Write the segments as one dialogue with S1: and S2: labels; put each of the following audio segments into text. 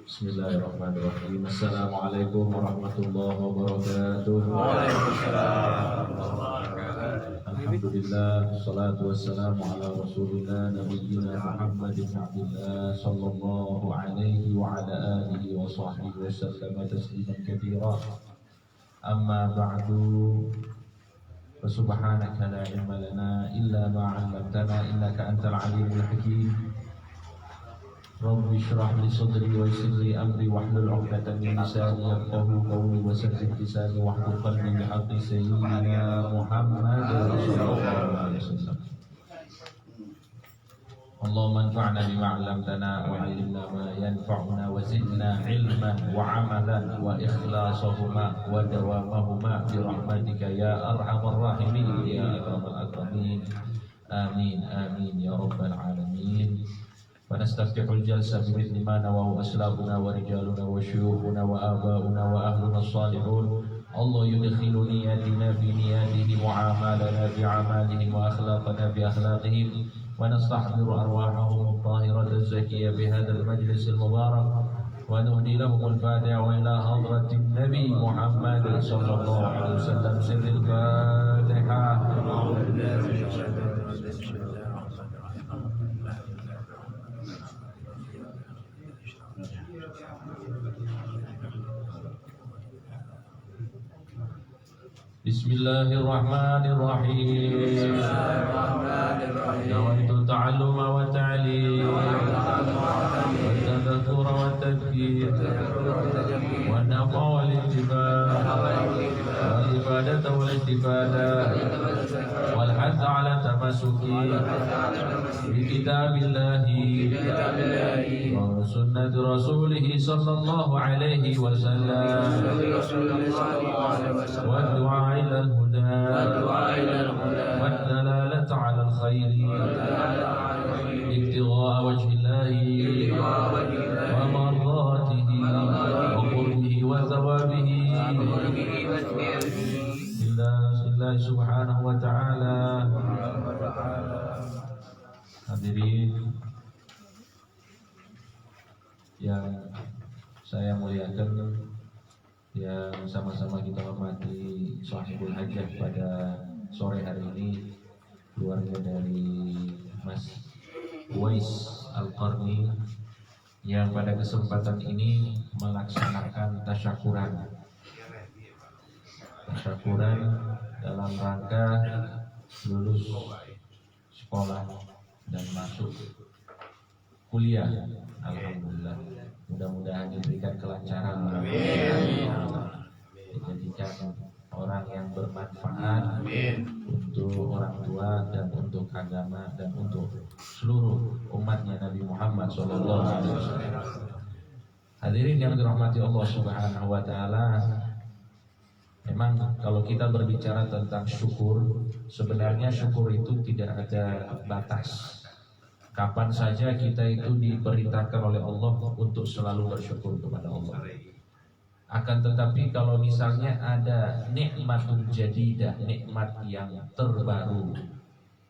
S1: Bismillahirrahmanirrahim. Assalamualaikum warahmatullahi wabarakatuh.
S2: Waalaikumsalam warahmatullahi wabarakatuh.
S1: Alhamdulillah, salatu wassalamu ala rasulillah nabiyyina Muhammad bin Abdullah sallallahu alaihi wa ala alihi wa sahbihi wa sallama tasliman katsira. Amma ba'du. Subhanaka la ilma lana illa ma 'allamtana innaka antal alimul hakim. Rabbi shrah li sadri wa yassir li amri wahlul 'uqdatam min lisani yafqahu qawli wa saddid lisani wahlul qalbi bihaqqi sayyidina Muhammad sallallahu alaihi wasallam. Allahumma anfa'na bima 'allamtana wa 'allimna ma yanfa'una wa zidna 'ilman wa 'amalan wa ikhlasahuma wa dawamahuma bi rahmatika ya arhamar rahimin ya akramal akramin. Amin amin ya rabbal alamin. Wa nastaftihul jalsa bimithli ma nawahu aslabuna wa rijaluna wa syuyukhuna wa abauna wa ahluna salihun. Allah yudkhilu niyatina fi niyatihim wa amalana fi amalihim wa akhlaqana fi akhlaqihim. ونستحضر أرواحهم الطاهرة الزكية بهذا المجلس المبارك ونهدي لهم الفاتحة وإلى حضرة النبي محمد صلى الله عليه وسلم سر الفاتحة. Bismillahirrahmanirrahim. Nawaitu ta'alluma wa ta'lim wa tadhakkura wa tadhkir wa nafa wal intifa wal ibadata wal istifada wal hadd ala tamassuki bi kitabillahi wa sunnati rasulih sallallahu alaihi wasallam wa du'a ila al-huda wa dalalata ala al-khair ibtigha'a wajhi Allahi wa mardatihi wa qurbihi wa thawabihi billahi subhanahu wa ta'ala. Hadirin yang saya muliakan, yang sama-sama kita hormati Sahibul Hajah pada sore hari ini, keluarga dari Mas Uwais Al-Qarni yang pada kesempatan ini melaksanakan tasyakuran dalam rangka lulus sekolah dan masuk kuliah. Alhamdulillah, mudah-mudahan diberikan kelancaran, dijadikan orang yang bermanfaat untuk orang tua dan untuk agama dan untuk seluruh umatnya Nabi Muhammad SAW. Hadirin yang dirahmati Allah Subhanahu wa Ta'ala, memang kalau kita berbicara tentang syukur, sebenarnya syukur itu tidak ada batas. Kapan saja kita itu diperintahkan oleh Allah untuk selalu bersyukur kepada Allah. Akan tetapi kalau misalnya ada nikmatul jadidah, nikmat yang terbaru,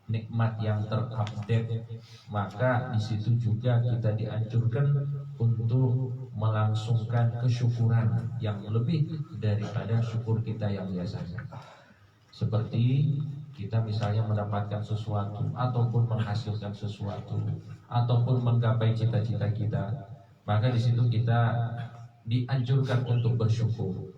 S1: nikmat yang terupdate, maka di situ juga kita dianjurkan untuk melangsungkan kesyukuran yang lebih daripada syukur kita yang biasanya. Seperti kita misalnya mendapatkan sesuatu ataupun menghasilkan sesuatu ataupun menggapai cita-cita kita, maka di situ kita dianjurkan untuk bersyukur.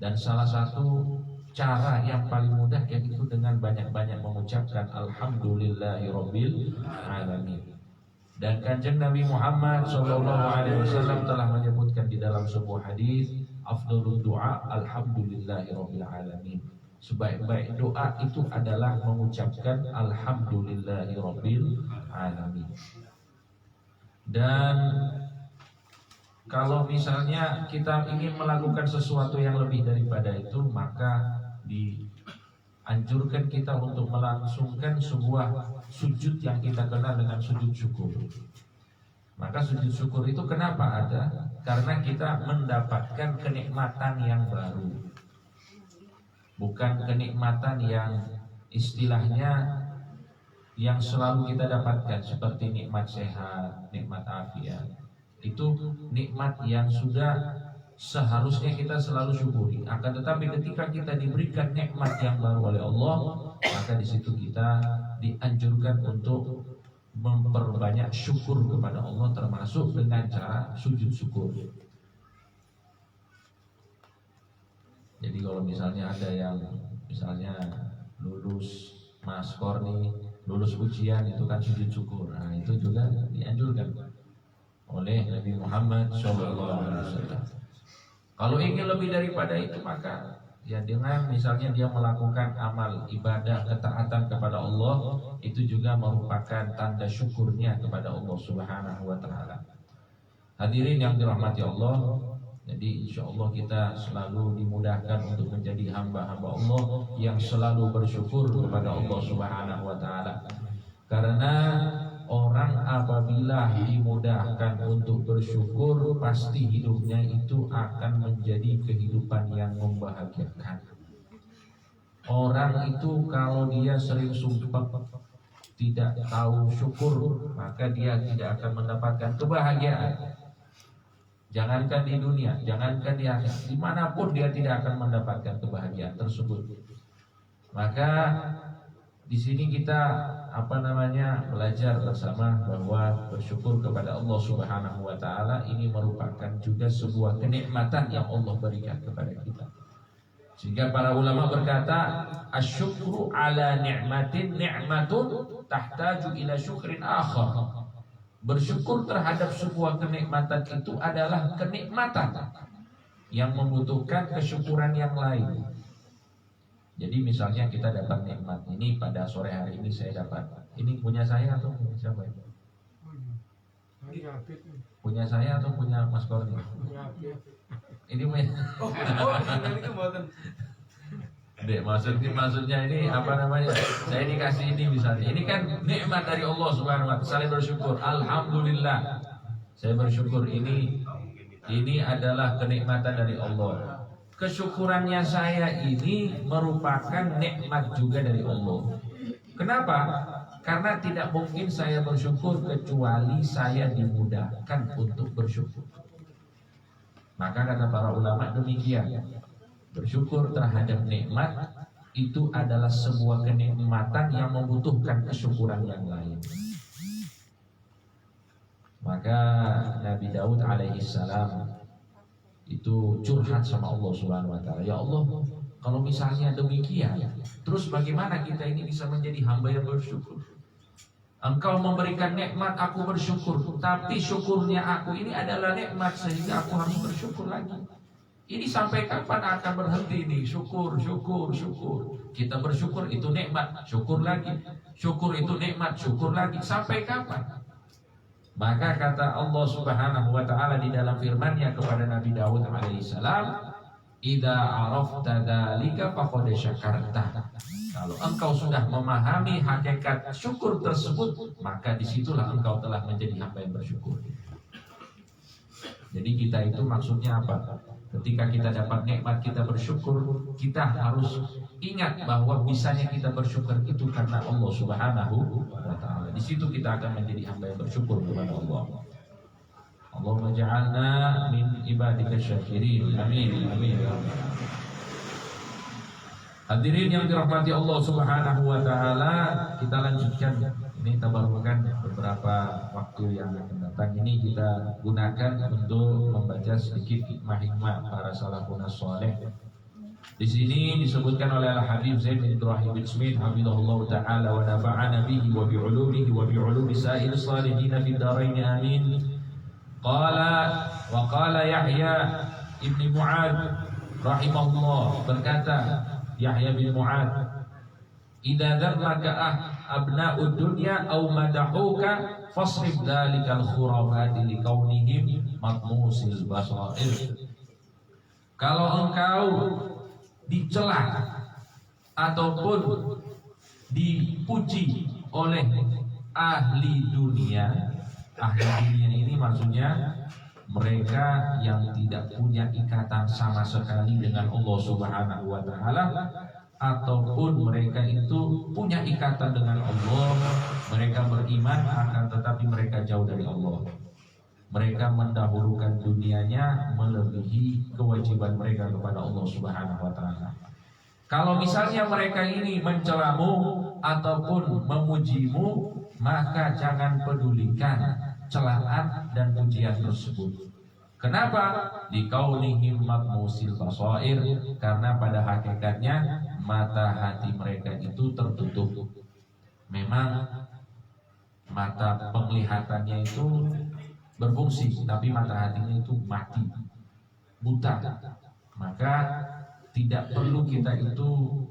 S1: Dan salah satu cara yang paling mudah yaitu dengan banyak-banyak mengucapkan alhamdulillahirabbil alamin. Dan Kanjeng Nabi Muhammad SAW telah menyebutkan di dalam sebuah hadis, afdhalud du'a alhamdulillahirabbil alamin. Sebaik-baik doa itu adalah mengucapkan alhamdulillahirabbil alamin. Dan kalau misalnya kita ingin melakukan sesuatu yang lebih daripada itu, maka dianjurkan kita untuk melangsungkan sebuah sujud yang kita kenal dengan sujud syukur. Maka sujud syukur itu kenapa ada? Karena kita mendapatkan kenikmatan yang baru. Bukan kenikmatan yang istilahnya yang selalu kita dapatkan seperti nikmat sehat, nikmat afiat, itu nikmat yang sudah seharusnya kita selalu syukuri. Akan tetapi ketika kita diberikan nikmat yang baru oleh Allah, maka di situ kita dianjurkan untuk memperbanyak syukur kepada Allah, termasuk dengan cara sujud syukur. Jadi kalau misalnya ada yang misalnya lulus maskor nih, lulus ujian, itu kan sujud syukur. Nah, itu juga dianjurkan oleh Nabi Muhammad SAW. Kalau ingin lebih daripada itu, maka ya dengan misalnya dia melakukan amal ibadah ketaatan kepada Allah, itu juga merupakan tanda syukurnya kepada Allah Subhanahu wa taala. Hadirin yang dirahmati Allah, jadi insya Allah kita selalu dimudahkan untuk menjadi hamba-hamba Allah yang selalu bersyukur kepada Allah Subhanahu wa taala. Karena orang apabila dimudahkan untuk bersyukur, pasti hidupnya itu akan menjadi kehidupan yang membahagiakan. Orang itu kalau dia sering sumpah tidak tahu syukur, maka dia tidak akan mendapatkan kebahagiaan. Jangankan di dunia, jangankan di akhirat, dimanapun dia tidak akan mendapatkan kebahagiaan tersebut. Maka di sini kita belajar bersama bahwa bersyukur kepada Allah Subhanahu wa taala ini merupakan juga sebuah kenikmatan yang Allah berikan kepada kita. Sehingga para ulama berkata, asyukru ala ni'matin ni'matun tahtaju ila syukrin akhar. Bersyukur terhadap sebuah kenikmatan itu adalah kenikmatan yang membutuhkan kesyukuran yang lain. Jadi misalnya kita dapat nikmat ini pada sore hari ini, saya dapat ini punya saya atau punya siapa ini? Punya saya atau punya Mas Korni? Ini punya. Dek, maksudnya ini saya dikasih ini misalnya. Ini kan nikmat dari Allah Subhanahu wa taala. Saya bersyukur, alhamdulillah. Saya bersyukur ini adalah kenikmatan dari Allah. Kesyukurannya saya ini merupakan nikmat juga dari Allah. Kenapa? Karena tidak mungkin saya bersyukur kecuali saya dimudahkan untuk bersyukur. Maka kata para ulama demikian, bersyukur terhadap nikmat itu adalah sebuah kenikmatan yang membutuhkan kesyukuran yang lain. Maka Nabi Daud alaihissalam itu curhat sama Allah Subhanahu wa taala. Ya Allah, kalau misalnya demikian, terus bagaimana kita ini bisa menjadi hamba yang bersyukur? Engkau memberikan nikmat, aku bersyukur, tapi syukurnya aku ini adalah nikmat sehingga aku harus bersyukur lagi. Ini sampai kapan akan berhenti ini? Syukur. Kita bersyukur itu nikmat, syukur lagi. Syukur itu nikmat, syukur lagi. Sampai kapan? Maka kata Allah Subhanahu wa taala di dalam firman-Nya kepada Nabi Daud alaihissalam, "Idza arafta dzalika faqad syakarta." Kalau engkau sudah memahami hakikat syukur tersebut, maka disitulah engkau telah menjadi hamba yang bersyukur. Jadi kita itu maksudnya apa? Ketika kita dapat nikmat kita bersyukur, kita harus ingat bahwa bisanya kita bersyukur itu karena Allah Subhanahu wa taala. Di situ kita akan menjadi hamba yang bersyukur kepada Allah. Allahumma ja'alna min ibadika syakirin. Amin. Amin. Hadirin yang dirahmati Allah Subhanahu wa taala, kita lanjutkan. Ini tabarukan beberapa waktu yang akan datang ini kita gunakan untuk membaca sedikit hikmah-hikmah para salafun saleh. Di sini disebutkan oleh Al-Habib Zaid bin Ibrahim bin Smith hafizahullah taala wa nafa'ana bihi wa bi 'ulumihi wa bi 'ulumi sa'il salihin fid dharain amin. Qala Yahya ibn Mu'ad rahimahullah, berkata Yahya bin Mu'ad, idza dzarraka abna'ud dunya aw madahuka fasrif dzalikal khurafati likaunihim matmusil basair. Kalau engkau dicela ataupun dipuji oleh ahli dunia ini maksudnya mereka yang tidak punya ikatan sama sekali dengan Allah Subhanahu wa taala, ataupun mereka itu punya ikatan dengan Allah beriman akan tetapi mereka jauh dari Allah. Mereka mendahulukan dunianya melebihi kewajiban mereka kepada Allah Subhanahu wa taala. Kalau misalnya mereka ini mencelamu ataupun memujimu, maka jangan pedulikan celaan dan pujian tersebut. Kenapa? Likaunihim matmusil basair, karena pada hakikatnya mata hati mereka itu tertutup. Memang mata penglihatannya itu berfungsi, tapi mata hatinya itu mati, buta. Maka tidak perlu kita itu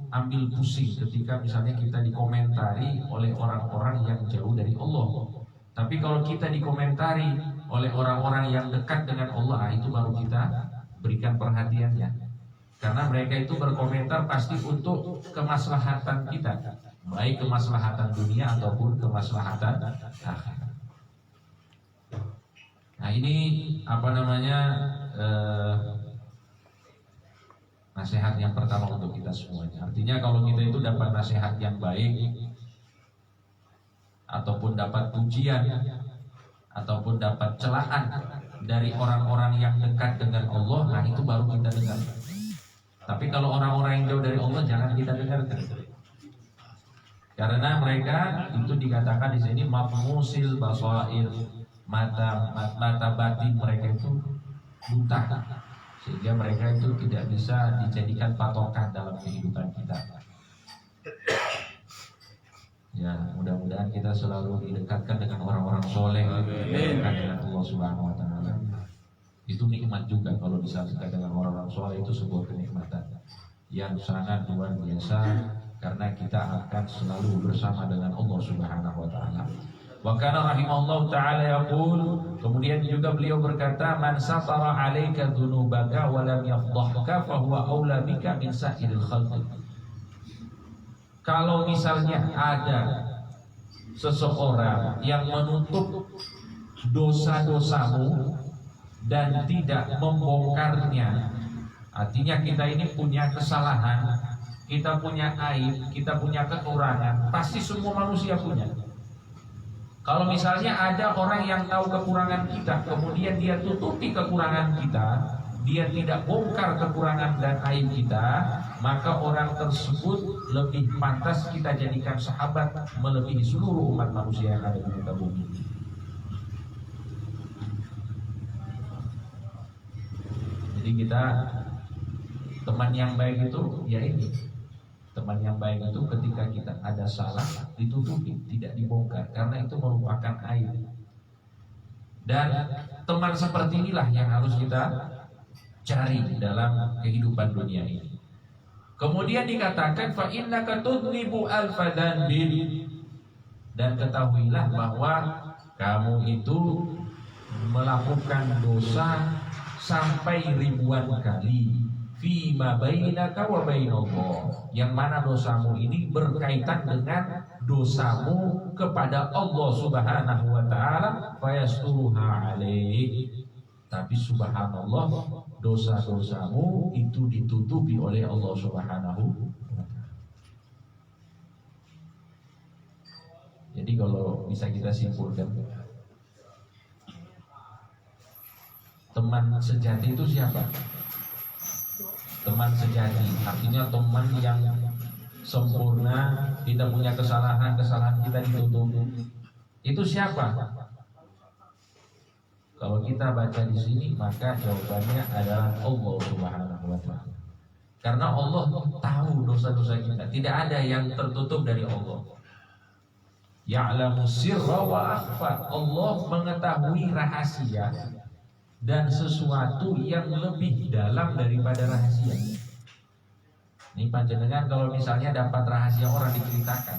S1: ambil pusing ketika misalnya kita dikomentari oleh orang-orang yang jauh dari Allah. Tapi kalau kita dikomentari oleh orang-orang yang dekat dengan Allah, itu baru kita berikan perhatiannya. Karena mereka itu berkomentar pasti untuk kemaslahatan kita, baik kemaslahatan dunia ataupun kemaslahatan akhirat. Nah ini nasihat yang pertama untuk kita semuanya. Artinya kalau kita itu dapat nasihat yang baik, ataupun dapat pujian, ataupun dapat celaan dari orang-orang yang dekat dengan Allah, nah itu baru kita dengar. Tapi kalau orang-orang yang jauh dari Allah, jangan kita dengarkan. Karena mereka itu dikatakan di sini mafmusil basair, mata batin mereka itu buta, sehingga mereka itu tidak bisa dijadikan patokan dalam kehidupan kita. Ya, mudah-mudahan kita selalu didekatkan dengan orang-orang soleh, didekatkan dengan Allah Subhanahu wa taala. Itu nikmat juga kalau bisa dekat dengan orang-orang soleh, itu sebuah kenikmatan yang sangat luar biasa, karena kita akan selalu bersama dengan Allah Subhanahu wa taala. Wa kana rahimahullahu taala yaqul, kemudian juga beliau berkata, man satara 'alaika dzunubaka wa lam yafdhahka fa huwa aula bika min sa'iril khalqi. Kalau misalnya ada seseorang yang menutup dosa-dosamu dan tidak membongkarnya, artinya kita ini punya kesalahan, kita punya aib, kita punya kekurangan, pasti semua manusia punya. Kalau misalnya ada orang yang tahu kekurangan kita, kemudian dia tutupi kekurangan kita, dia tidak bongkar kekurangan dan aib kita, maka orang tersebut lebih pantas kita jadikan sahabat melebihi seluruh umat manusia yang ada di muka bumi. Jadi kita, teman yang baik itu ya ini. Teman yang baik itu ketika kita ada salah ditutupi, tidak dibongkar, karena itu merupakan aib. Dan teman seperti inilah yang harus kita cari dalam kehidupan dunia ini. Kemudian dikatakan fa innaka tudnibu alfa dhanbin, dan ketahuilah bahwa kamu itu melakukan dosa sampai ribuan kali fima bainaka wa bainallah, yang mana dosamu ini berkaitan dengan dosamu kepada Allah Subhanahu wa taala, fayasturuha alaik. Tapi subhanallah, dosa-dosamu itu ditutupi oleh Allah Subhanahu wa taala. Jadi kalau bisa kita simpulkan, teman sejati itu siapa? Teman sejati artinya teman yang sempurna, tidak punya kesalahan kita ditutup. Itu siapa? Kalau kita baca di sini, maka jawabannya adalah Allah Subhanahu wa taala. Karena Allah tahu dosa-dosa kita, tidak ada yang tertutup dari Allah. Ya'lamu sirra wa akhfa, Allah mengetahui rahasia dan sesuatu yang lebih dalam daripada rahasia. Ini panjenengan kalau misalnya dapat rahasia orang diceritakan,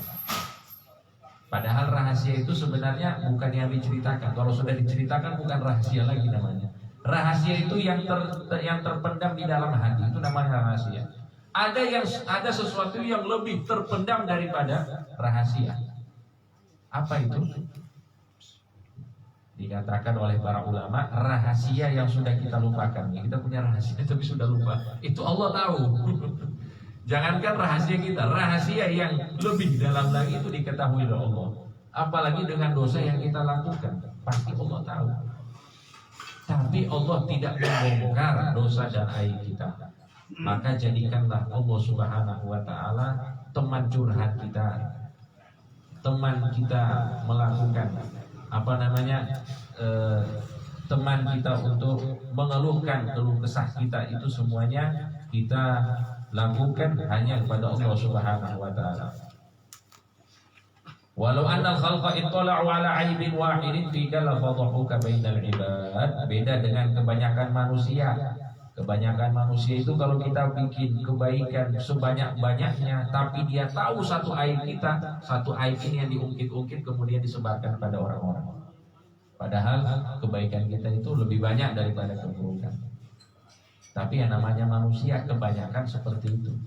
S1: padahal rahasia itu sebenarnya bukan yang diceritakan. Kalau sudah diceritakan bukan rahasia lagi namanya. Rahasia itu yang terpendam di dalam hati, itu namanya rahasia. Ada sesuatu yang lebih terpendam daripada rahasia. Apa itu? Dikatakan oleh para ulama, rahasia yang sudah kita lupakan. Kita punya rahasia tapi sudah lupa, itu Allah tahu. Jangankan rahasia kita, rahasia yang lebih dalam lagi itu diketahui oleh Allah. apalagi dengan dosa yang kita lakukan. Pasti Allah tahu. Tapi Allah tidak membongkar dosa dan aib kita. Maka jadikanlah Allah Subhanahu wa taala teman curhat kita, teman kita melakukan teman kita untuk mengeluhkan keluh kesah kita, itu semuanya kita lakukan hanya kepada Allah Subhanahu wa taala. Walau anna al-khalqa ittala'u ala 'aibin wahidin fika la fadhahuka bainal ibad. Beda dengan kebanyakan manusia. Kebanyakan manusia itu kalau kita bikin kebaikan sebanyak-banyaknya, tapi dia tahu satu aib kita, satu aib ini yang diungkit-ungkit kemudian disebarkan pada orang-orang. Padahal kebaikan kita itu lebih banyak daripada keburukan. Tapi yang namanya manusia kebanyakan seperti itu.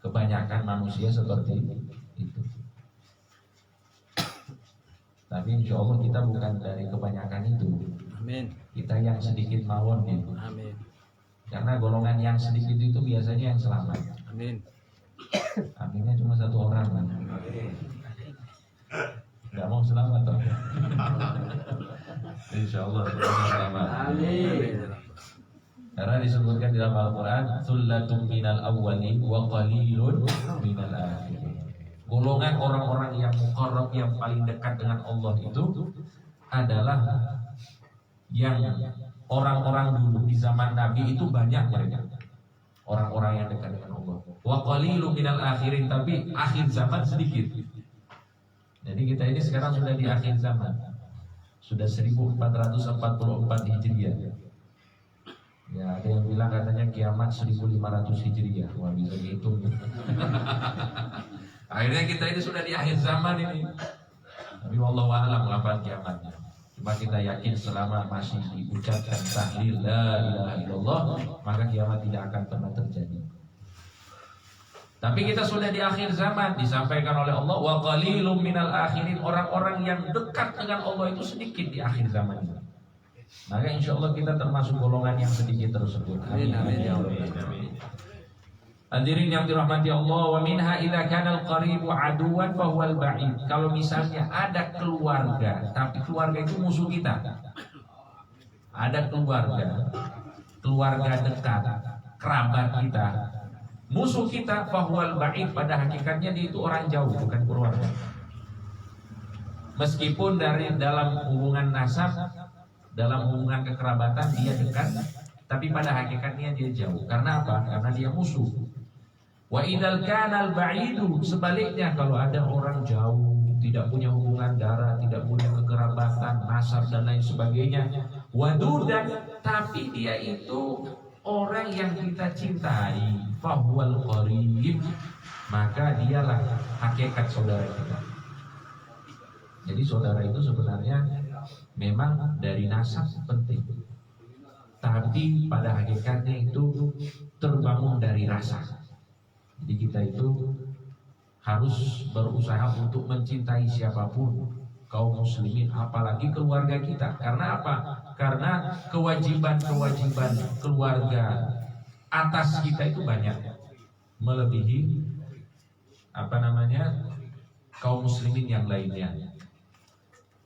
S1: Kebanyakan manusia seperti itu. Tapi insya Allah kita bukan dari kebanyakan itu.
S2: Amin.
S1: Kita yang sedikit mawon gitu.
S2: Amin.
S1: Karena golongan yang sedikit itu biasanya yang selamat.
S2: Amin.
S1: Akhirnya cuma satu orang. Nggak mau selamat toh. Insya Allah selamat.
S2: Amin.
S1: Karena disebutkan di dalam Al-Quran, Thullatun minal awwalin wa qalilun minal akhirin. Golongan orang-orang yang muqarrab, yang paling dekat dengan Allah itu adalah yang orang-orang dulu di zaman Nabi itu banyak mereka. Orang-orang yang dekat dengan Allah. Wa qalilun minal akhirin, tapi akhir zaman sedikit. Jadi kita ini sekarang sudah di akhir zaman. Sudah 1444 Hijriah. Ya, ada yang bilang katanya kiamat 1500 Hijriah. Wah, bisa dihitung. Akhirnya kita ini sudah di akhir zaman ini. Tapi wallahu a'lam kapan kiamatnya. Cuma kita yakin selama masih diucapkan tahlil la ilaha illallah, maka kiamat tidak akan pernah terjadi. Tapi kita sudah di akhir zaman, disampaikan oleh Allah wa qalilum minal akhirin, orang-orang yang dekat dengan Allah itu sedikit di akhir zaman ini. Maka insya Allah kita termasuk golongan yang sedikit tersebut. Amin. Amin. Ya Allah. Hadirin yang dirahmati Allah, wa minha idza kana al-qaribu aduwan fa huwal ba'id. Kalau misalnya ada keluarga, tapi keluarga itu musuh kita. Ada keluarga dekat, kerabat kita, musuh kita, fa huwal ba'id, pada hakikatnya dia itu orang jauh, bukan keluarga. Meskipun dari dalam hubungan nasab, dalam hubungan kekerabatan dia dekat, tapi pada hakikatnya dia jauh. Karena apa? Karena dia musuh. Wa idzal kana al-ba'idu, sebaliknya kalau ada orang jauh, tidak punya hubungan darah, tidak punya kekerabatan, nasab dan lain sebagainya, wadudan, tapi dia itu orang yang kita cintai, fahuwal qarib, maka dialah hakikat saudara kita. Jadi saudara itu sebenarnya memang dari nasab penting, tapi pada hakikatnya itu terbangun dari rasa. Jadi kita itu harus berusaha untuk mencintai siapapun, kaum muslimin, apalagi keluarga kita. Karena apa? Karena kewajiban-kewajiban keluarga atas kita itu banyak, melebihi kaum muslimin yang lainnya.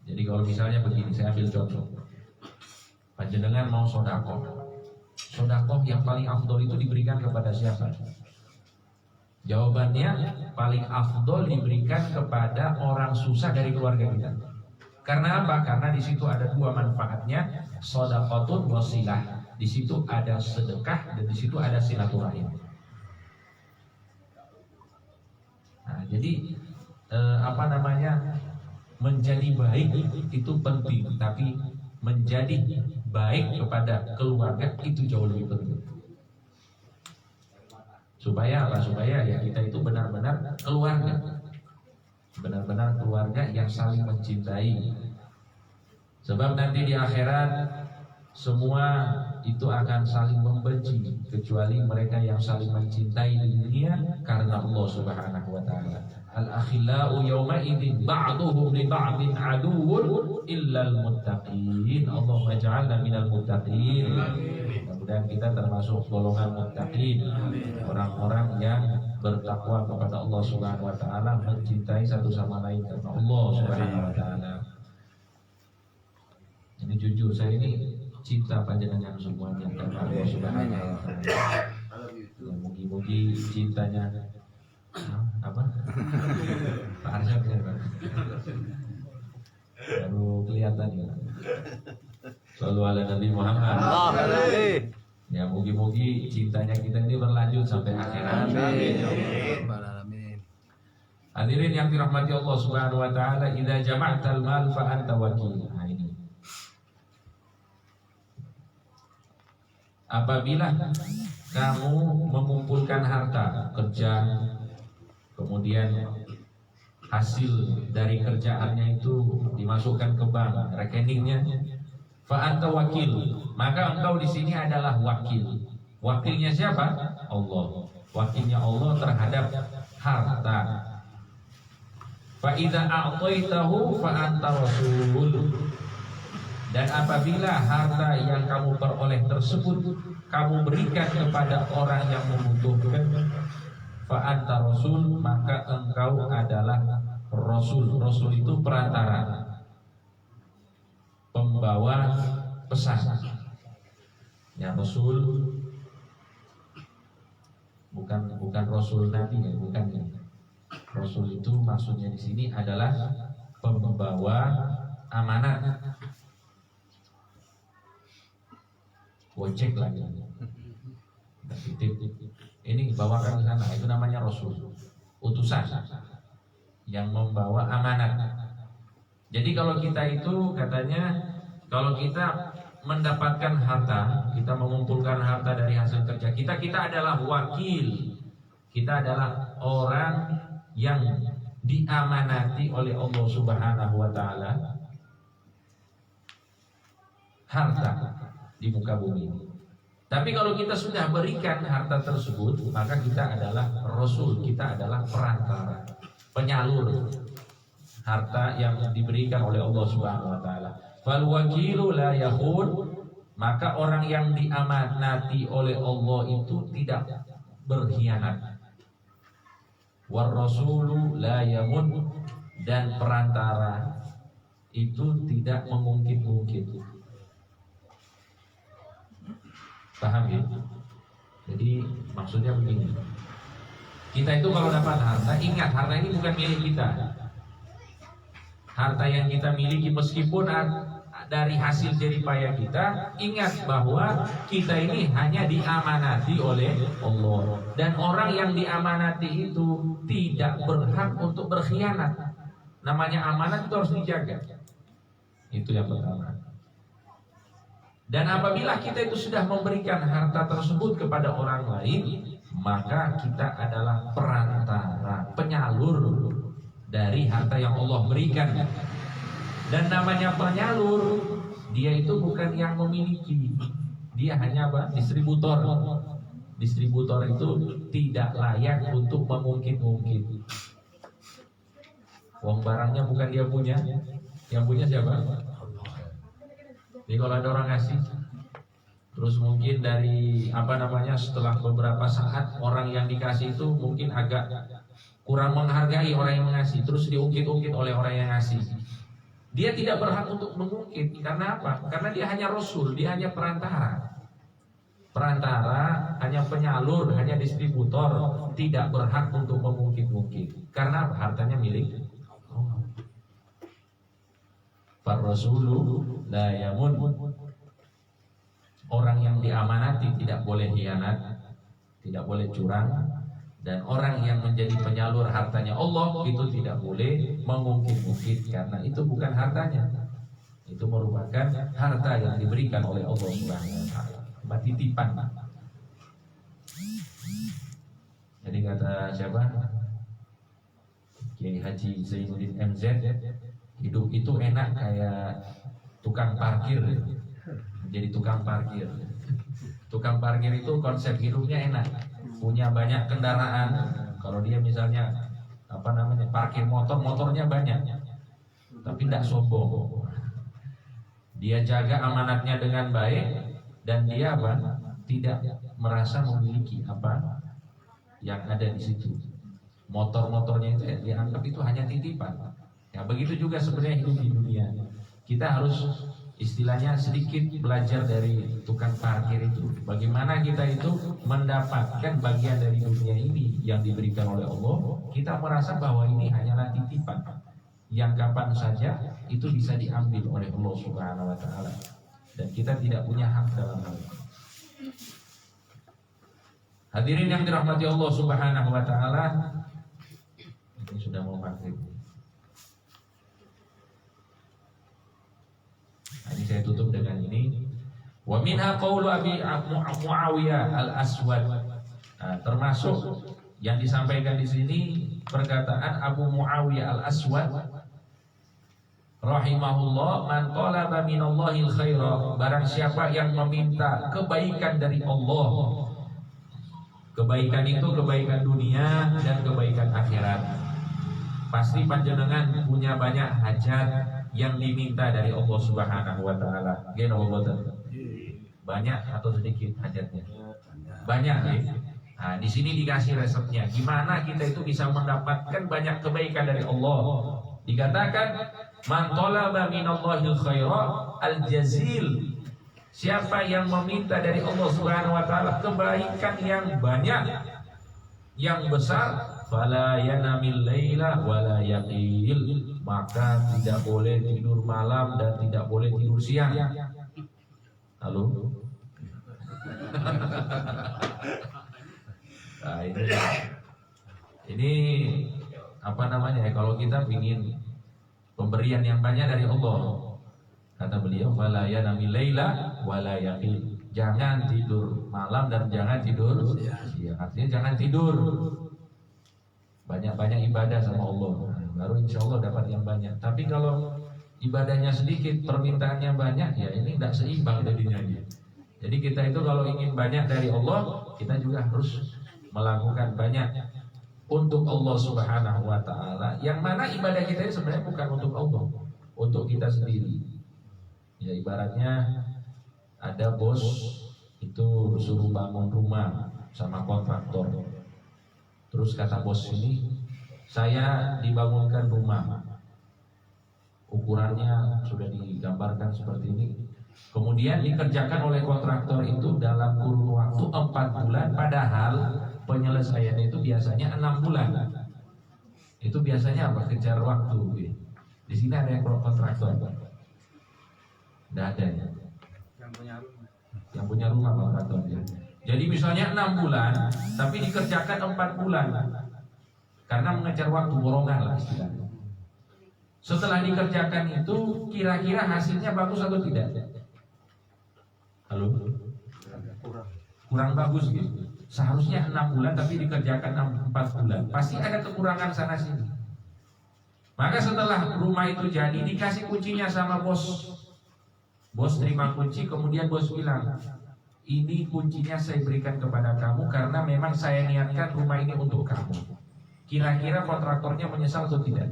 S1: Jadi kalau misalnya begini, saya ambil contoh. Panjenengan mau sodakoh yang paling afdol itu diberikan kepada siapa? Jawabannya paling afdol diberikan kepada orang susah dari keluarga kita. Karena apa? Karena di situ ada dua manfaatnya, shadaqatun wasilah. Di situ ada sedekah dan di situ ada silaturahim. Nah, jadi menjadi baik itu penting, tapi menjadi baik kepada keluarga itu jauh lebih penting. Supaya apa? Supaya ya kita itu benar-benar keluarga yang saling mencintai. Sebab nanti di akhirat semua itu akan saling membenci kecuali mereka yang saling mencintai di dunia karena Allah Subhanahu wa taala. Al-akhillau yawma idzin ba'duhum li ba'din aduwwun illal muttaqin. Allahumma ij'alna minal muttaqin. Mudah-mudahan kita termasuk golongan muttaqin, orang-orang yang bertakwa kepada Allah Subhanahu wa taala, mencintai satu sama lain karena Allah Subhanahu wa taala. Ini jujur, saya ini cinta panjenengan semuanya karena Allah Subhanahu wa taala. Ya, mugi-mugi cintanya apa? Pak Arsyad ya, Pak. Baru kelihatan ya. Selalu ala Nabi Muhammad. Ya, mugi-mugi cintanya kita ini berlanjut sampai akhirat.
S2: Amin.
S1: Hadirin yang dirahmati Allah Subhanahu wa taala, idza jama'tal mal fa anta wakil. Nah, ini. Apabila kamu mengumpulkan harta, kerja, kemudian hasil dari kerjaannya itu dimasukkan ke bank, rekeningnya, fa anta wakil, maka engkau di sini adalah wakil. Wakilnya siapa? Allah. Wakilnya Allah terhadap harta. Fa idza a'taitahu fa anta rasul. Dan apabila harta yang kamu peroleh tersebut kamu berikan kepada orang yang membutuhkan, fa anta rasul, maka engkau adalah rasul. Rasul itu perantara, pembawa pesan. Ya, rasul bukan rasul nabi ya, bukan ya. Rasul itu maksudnya di sini adalah pembawa amanat. Gojek lagi. Ini bawakan ke sana, itu namanya rasul. Utusan yang membawa amanat. Jadi kalau kita itu katanya, kalau kita mendapatkan harta, kita mengumpulkan harta dari hasil kerja kita, kita adalah wakil. Kita adalah orang yang diamanati oleh Allah Subhanahu wa taala harta di muka bumi. Tapi kalau kita sudah berikan harta tersebut, maka kita adalah rasul, kita adalah perantara, penyalur harta yang diberikan oleh Allah Subhanahu wa taala. Fal wakilu la yakhun, maka orang yang diamanati oleh Allah itu tidak berkhianat. War rasulu la yamun, dan perantara itu tidak mengungkit-ungkit. Paham ya? Jadi maksudnya begini, kita itu kalau dapat harta, ingat harta ini bukan milik kita. Harta yang kita miliki meskipun dari hasil jeripaya kita, ingat bahwa kita ini hanya diamanati oleh Allah. Dan orang yang diamanati itu tidak berhak untuk berkhianat. Namanya amanat itu harus dijaga. Itu yang pertama. Dan apabila kita itu sudah memberikan harta tersebut kepada orang lain, maka kita adalah perantara, penyalur dari harta yang Allah berikan. Dan namanya penyalur, dia itu bukan yang memiliki, dia hanya apa? Distributor. Distributor itu tidak layak untuk mengungkit-ungkit. Uang barangnya bukan dia punya, yang punya siapa? Jadi kalau ada orang ngasih, terus mungkin dari setelah beberapa saat orang yang dikasih itu mungkin agak kurang menghargai orang yang mengasih, terus diungkit-ungkit oleh orang yang ngasih. Dia tidak berhak untuk mengungkit. Karena apa? Karena dia hanya rasul, dia hanya perantara. Perantara, hanya penyalur, hanya distributor, tidak berhak untuk mengungkit-ungkit. Karena hartanya milik Allah. Ar-rasulu la yamun. Orang yang diamanati tidak boleh khianat, tidak boleh curang, dan orang yang menjadi penyalur hartanya Allah itu tidak boleh mengungkit-ungkit, karena itu bukan hartanya. Itu merupakan harta yang diberikan oleh Allah Subhanahu wa taala, titipan. Jadi kata siapa? Kiai Haji Zainuddin MZ, hidup itu enak kayak tukang parkir. Jadi tukang parkir. Tukang parkir itu konsep hidupnya enak, punya banyak kendaraan. Kalau dia misalnya parkir motornya banyak, tapi tidak sombong. Dia jaga amanatnya dengan baik, dan dia tidak merasa memiliki yang ada di situ. Motor-motornya itu ya, dianggap itu hanya titipan. Ya begitu juga sebenarnya hidup di dunia. Kita harus istilahnya sedikit belajar dari tukang parkir itu. Bagaimana kita itu mendapatkan bagian dari dunia ini yang diberikan oleh Allah. Kita merasa bahwa ini hanyalah titipan yang kapan saja itu bisa diambil oleh Allah Subhanahu wa taala. Dan kita tidak punya hak dalam hal ini. Hadirin yang dirahmati Allah Subhanahu wa taala, ini sudah mau maghrib. Ini saya tutup dengan ini. Wa minha qaulu Abi Muawiyah al-Aswad. Nah, termasuk yang disampaikan di sini perkataan Abu Muawiyah al-Aswad rahimahullah, man talaba minallahil khaira, barang siapa yang meminta kebaikan dari Allah. Kebaikan itu kebaikan dunia dan kebaikan akhirat. Pasti panjenengan punya banyak hajat yang diminta dari Allah Subhanahu wa taala. Banyak atau sedikit hajatnya? Banyak ya. Nah, di sini dikasih resepnya. Gimana kita itu bisa mendapatkan banyak kebaikan dari Allah? Dikatakan man talaba minallahil khaira al-jazil. Siapa yang meminta dari Allah Subhanahu wa taala kebaikan yang banyak, yang besar, fala yanamil laila wala yaqil, maka tidak boleh tidur malam dan tidak boleh tidur siang. Halo? Nah, ini apa namanya ya, kalau kita ingin pemberian yang banyak dari Allah, kata beliau, fala yanamil laila wala yaqil, jangan tidur malam dan jangan tidur siang. Artinya jangan tidur, banyak-banyak ibadah sama Allah, baru insya Allah dapat yang banyak. Tapi kalau ibadahnya sedikit, permintaannya banyak, ya ini tidak seimbang jadinya. Jadi kita itu kalau ingin banyak dari Allah, kita juga harus melakukan banyak untuk Allah Subhanahu wa taala. Yang mana ibadah kita ini sebenarnya bukan untuk Allah, untuk kita sendiri. Ya ibaratnya ada bos itu suruh bangun rumah sama kontraktor. Terus kata bos ini, saya dibangunkan rumah, ukurannya sudah digambarkan seperti ini. Kemudian dikerjakan oleh kontraktor itu dalam kurun waktu 4 bulan, padahal penyelesaiannya itu biasanya 6 bulan. Itu biasanya apa? Kejar waktu. Di sini ada yang kontraktor, tidak ada ya. Yang punya rumah kontraktor ya. Jadi misalnya 6 bulan, tapi dikerjakan 4 bulan, karena mengejar waktu, borongan lah istilahnya. Setelah dikerjakan itu, kira-kira hasilnya bagus atau tidak? Halo? Kurang bagus gitu. Seharusnya 6 bulan tapi dikerjakan 4 bulan. Pasti ada kekurangan sana sini. Maka setelah rumah itu jadi, dikasih kuncinya sama bos. Bos terima kunci, kemudian bos bilang, ini kuncinya saya berikan kepada kamu karena memang saya niatkan rumah ini untuk kamu. Kira-kira kontraktornya menyesal atau tidak?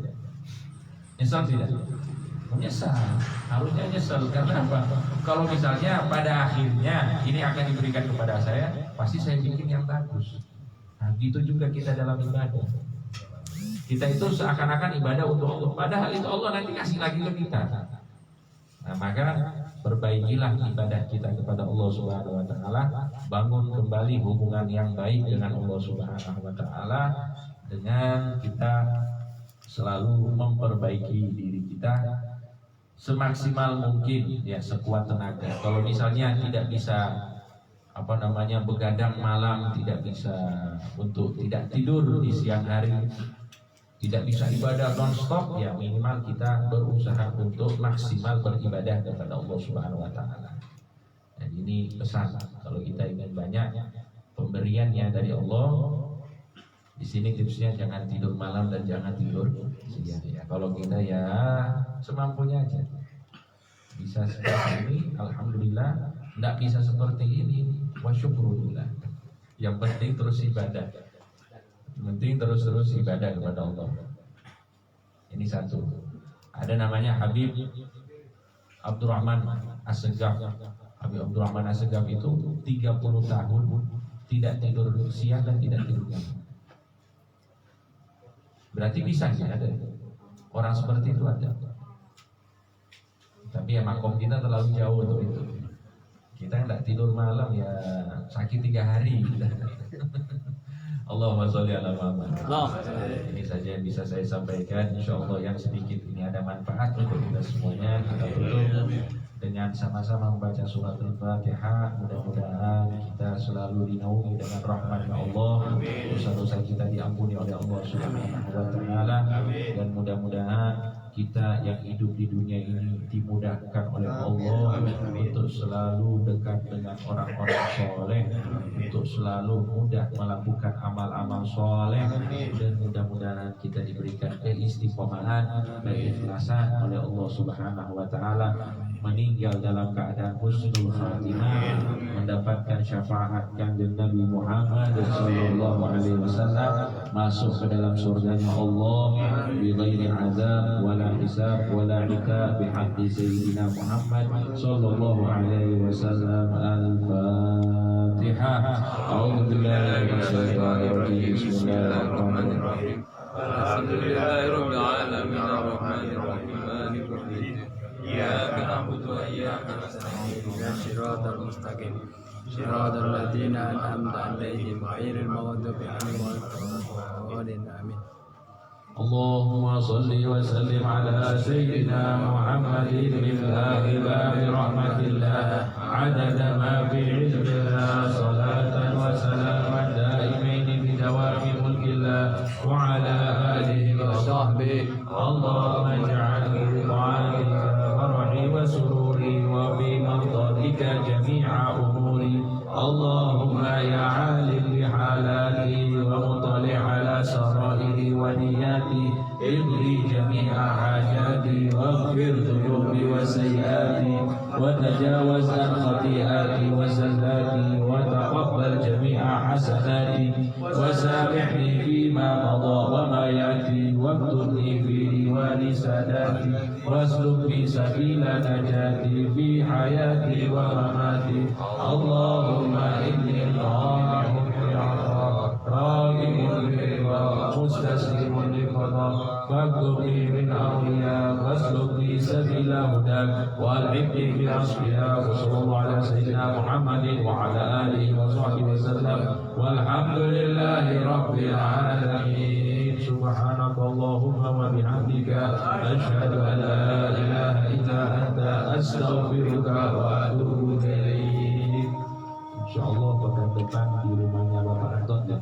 S1: Nyesal tidak? Menyesal, harusnya nyesal. Karena apa? Kalau misalnya pada akhirnya ini akan diberikan kepada saya, pasti saya bikin yang bagus. Nah, gitu juga kita dalam ibadah. Kita itu seakan-akan ibadah untuk Allah, padahal itu Allah nanti kasih lagi ke kita. Nah, maka perbaikilah ibadah kita kepada Allah Subhanahu wa taala, bangun kembali hubungan yang baik dengan Allah Subhanahu wa taala dengan kita selalu memperbaiki diri kita semaksimal mungkin, ya sekuat tenaga. Kalau misalnya tidak bisa begadang malam, tidak bisa untuk tidak tidur di siang hari, tidak bisa ibadah non-stop, ya minimal kita berusaha untuk maksimal beribadah kepada Allah Subhanahu wa taala. Dan ini pesan, kalau kita ingin banyak pemberiannya dari Allah. Di sini tipsnya jangan tidur malam dan jangan tidur siang ya. Kalau kita ya semampunya aja. Bisa seperti ini, alhamdulillah. Tidak bisa seperti ini, wasyukurulillah. Yang penting terus ibadah. Yang penting terus ibadah kepada Allah. Ini satu. Ada namanya Habib Abdurrahman As-Segaf. Habib Abdurrahman As-Segaf itu 30 tahun tidak tidur siang dan tidak tidur malam. Berarti bisa ya ada orang seperti itu ada. Tapi ya makom kita terlalu jauh untuk itu. Kita tidak tidur malam ya sakit 3 hari. Allahumma sholli ala Muhammad. Ini saja yang bisa saya sampaikan. Insyaallah yang sedikit ini ada manfaat untuk kita semuanya. Kita tutup dengan sama-sama membaca surat Al-Fatihah. Mudah-mudahan kita selalu dinaungi dengan rahmat Allah. Dosa-dosa kita diampuni oleh Allah Subhanahu wa taala, dan mudah-mudahan kita yang hidup di dunia ini dimudahkan oleh Allah untuk selalu dekat dengan orang-orang soleh, untuk selalu mudah melakukan amal-amal soleh, dan mudah-mudahan kita diberikan keistiqomahan dan ikhlasan oleh Allah Subhanahu wa taala, meninggal dalam keadaan husnul khatimah, mendapatkan syafaat kanjeng Nabi Muhammad sallallahu alaihi wasallam, masuk ke dalam surganya Allah bi ghairi azab wala hisab wala iqab bihaqqi sayyidina Muhammad sallallahu alaihi wasallam. Al-Fatihah. A'udzu billahi minasyaitonir rajim. Bismillahirrahmanirrahim.
S2: Alhamdulillahirabbil alamin arrahmanir rahim maliki yaumiddin. Iyyaka na'budu wa iyyaka nasta'in ihdinas siratal mustaqim siratal ladzina an'amta 'alaihim ghairil maghdubi 'alaihim waladdallin. Amin.
S1: Allahumma salli wa sallim ala sayyidina Muhammadin billahi bab rahmatillah adada ma fi ilmillah salatan wa salaman daimain bi dawami mulkillah wa ala alihi wa sahbihi. Allahumma ij'alni mu'alika farhi wa sururi wa bi mardadika jami'a umuri. Allahumma ya alim bi halati wa mutali' ala sarairi wa niyati اغفر جميع حاجاتي واغفر ذنوبي وسيئاتي وتجاوز عن خطيئاتي وزلاتي وتقبل جميع حسناتي وسامحني فيما مضى وما يأتي واكتبني في ديوان ساداتي واسلك في سبيل نجاتي في حياتي ومماتي. اللهم إني طامع في عطاك راغب في رضاك مستسلم لقضاك فاكتبني من أولياء واسلك في سبيل هداك والحقني بأصفياء. وصلى الله على سيدنا محمد وعلى آله وصحبه وسلم والحمد لله رب العالمين. سبحانك اللهم وبحمدك أشهد أن لا إله إلا أنت أستغفرك وأتوب إليك. InsyaAllah pekan depan di rumahnya Bapak Anton ya.